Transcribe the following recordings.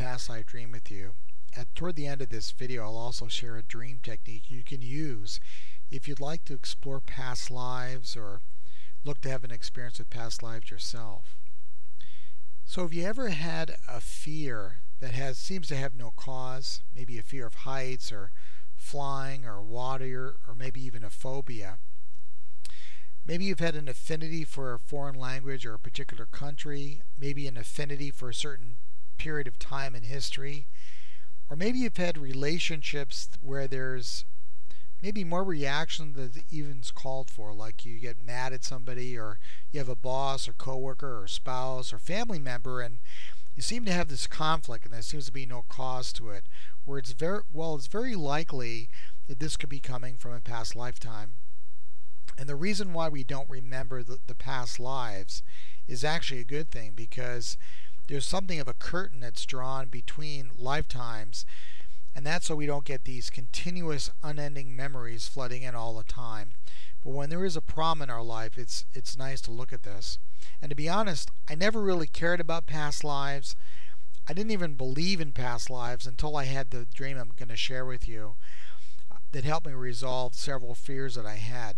past life dream with you. Toward the end of this video, I'll also share a dream technique you can use if you'd like to explore past lives or look to have an experience with past lives yourself. So have you ever had a fear that seems to have no cause? Maybe a fear of heights or flying or water, or maybe even a phobia. Maybe you've had an affinity for a foreign language or a particular country, maybe an affinity for a certain period of time in history, or maybe you've had relationships where there's maybe more reaction than even's called for, like you get mad at somebody, or you have a boss or coworker or spouse or family member, and you seem to have this conflict and there seems to be no cause to it, where it's very likely that this could be coming from a past lifetime. And the reason why we don't remember the past lives is actually a good thing, because there's something of a curtain that's drawn between lifetimes, and that's so we don't get these continuous unending memories flooding in all the time. But when there is a problem in our life, it's nice to look at this. And to be honest, I never really cared about past lives. I didn't even believe in past lives until I had the dream I'm going to share with you that helped me resolve several fears that I had.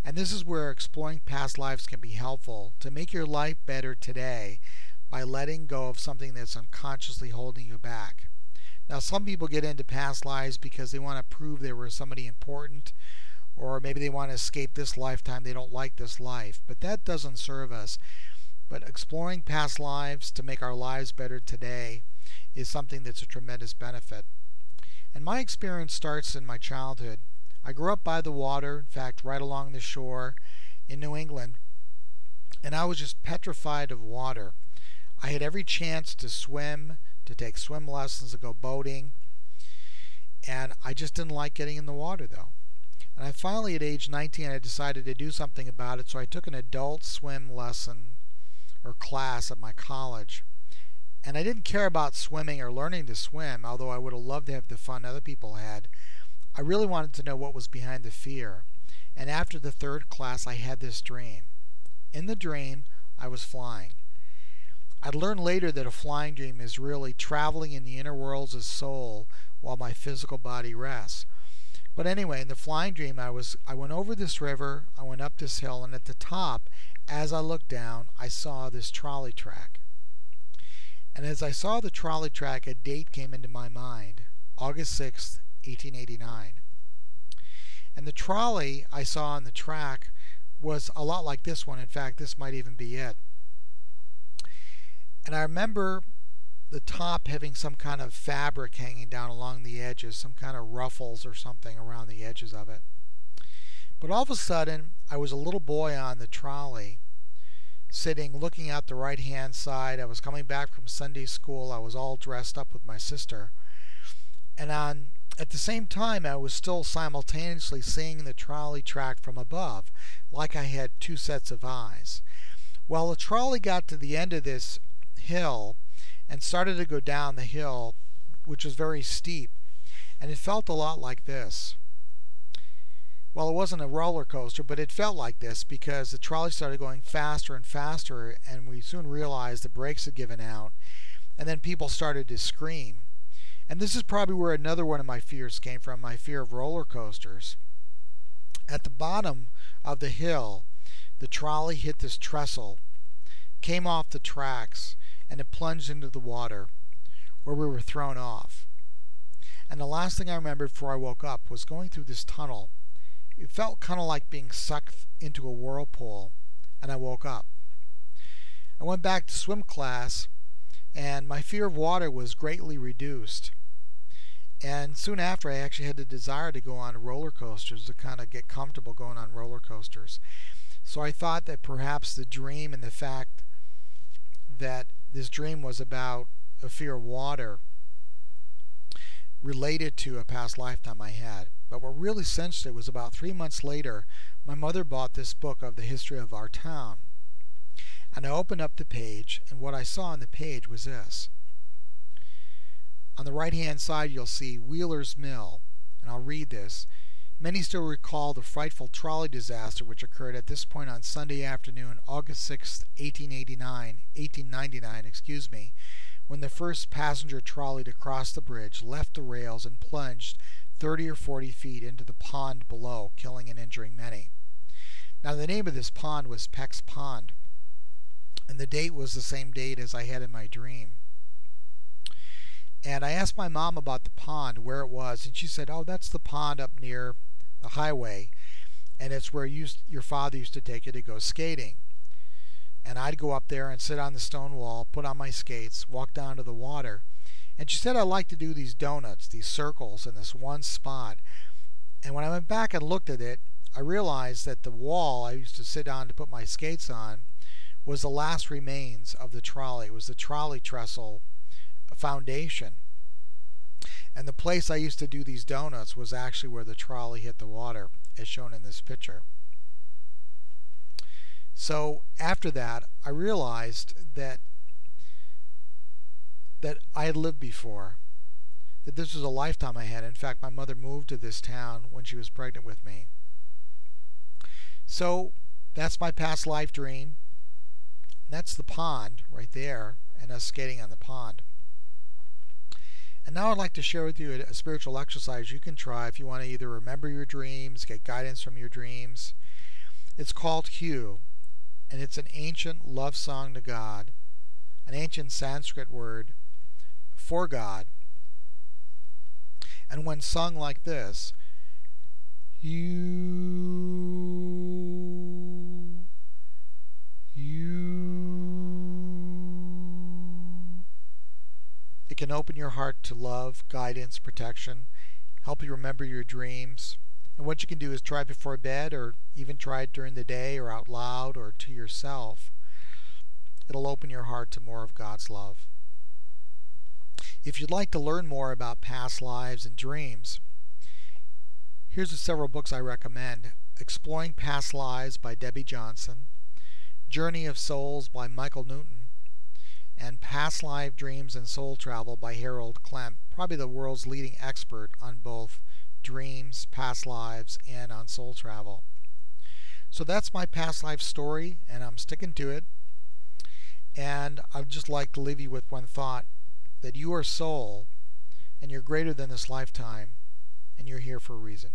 And this is where exploring past lives can be helpful to make your life better today by letting go of something that's unconsciously holding you back. Now, some people get into past lives because they want to prove they were somebody important, or maybe they want to escape this lifetime. They don't like this life, but that doesn't serve us. But exploring past lives to make our lives better today is something that's a tremendous benefit. And my experience starts in my childhood. I grew up by the water, in fact, right along the shore in New England, and I was just petrified of water. I had every chance to swim, to take swim lessons, to go boating, and I just didn't like getting in the water, though. And I finally, at age 19, I decided to do something about it, so I took an adult swim lesson or class at my college. And I didn't care about swimming or learning to swim, although I would have loved to have the fun other people had. I really wanted to know what was behind the fear. And after the third class, I had this dream. In the dream, I was flying. I'd learned later that a flying dream is really traveling in the inner worlds of soul while my physical body rests. But anyway, in the flying dream, I went over this river, I went up this hill, and at the top, as I looked down, I saw this trolley track. And as I saw the trolley track, a date came into my mind, August 6th, 1889. And the trolley I saw on the track was a lot like this one. In fact, this might even be it. And I remember the top having some kind of fabric hanging down along the edges, some kind of ruffles or something around the edges of it. But all of a sudden, I was a little boy on the trolley, sitting, looking out the right-hand side. I was coming back from Sunday school. I was all dressed up with my sister. And at the same time, I was still simultaneously seeing the trolley track from above, like I had two sets of eyes. Well, the trolley got to the end of this hill and started to go down the hill, which was very steep, and it felt a lot like this. Well, it wasn't a roller coaster, but it felt like this because the trolley started going faster and faster, and we soon realized the brakes had given out, and then people started to scream. And this is probably where another one of my fears came from, my fear of roller coasters. At the bottom of the hill, the trolley hit this trestle, came off the tracks, and it plunged into the water, where we were thrown off. And the last thing I remembered before I woke up was going through this tunnel. It felt kind of like being sucked into a whirlpool, and I woke up. I went back to swim class, and my fear of water was greatly reduced. And soon after, I actually had the desire to go on roller coasters, to kind of get comfortable going on roller coasters. So I thought that perhaps the dream and the fact that this dream was about a fear of water related to a past lifetime I had. But what really cinched it was about 3 months later, my mother bought this book of the history of our town. And I opened up the page, and what I saw on the page was this. On the right-hand side, you'll see Wheeler's Mill, and I'll read this. Many still recall the frightful trolley disaster which occurred at this point on Sunday afternoon, August 6, 1899, when the first passenger trolley to cross the bridge left the rails and plunged 30 or 40 feet into the pond below, killing and injuring many. Now the name of this pond was Pecs Pond, and the date was the same date as I had in my dream. And I asked my mom about the pond, where it was, and she said, "Oh, that's the pond up near the highway, and it's where your father used to take you to go skating." And I'd go up there and sit on the stone wall, put on my skates, walk down to the water. And she said I like to do these donuts, these circles in this one spot. And when I went back and looked at it, I realized that the wall I used to sit on to put my skates on was the last remains of the trolley. It was the trolley trestle foundation. And the place I used to do these donuts was actually where the trolley hit the water, as shown in this picture. So after that, I realized that I had lived before, that this was a lifetime I had. In fact, my mother moved to this town when she was pregnant with me. So that's my past life dream. That's the pond right there, and us skating on the pond. And now I'd like to share with you a spiritual exercise you can try if you want to either remember your dreams, get guidance from your dreams. It's called Hue, and it's an ancient love song to God, an ancient Sanskrit word for God. And when sung like this, you, it can open your heart to love, guidance, protection, help you remember your dreams. And what you can do is try it before bed, or even try it during the day, or out loud, or to yourself. It'll open your heart to more of God's love. If you'd like to learn more about past lives and dreams, here's the several books I recommend. Exploring Past Lives by Debbie Johnson, Journey of Souls by Michael Newton, and Past Life Dreams and Soul Travel by Harold Klemp, probably the world's leading expert on both dreams, past lives, and on soul travel. So that's my past life story, and I'm sticking to it. And I'd just like to leave you with one thought, that you are soul, and you're greater than this lifetime, and you're here for a reason.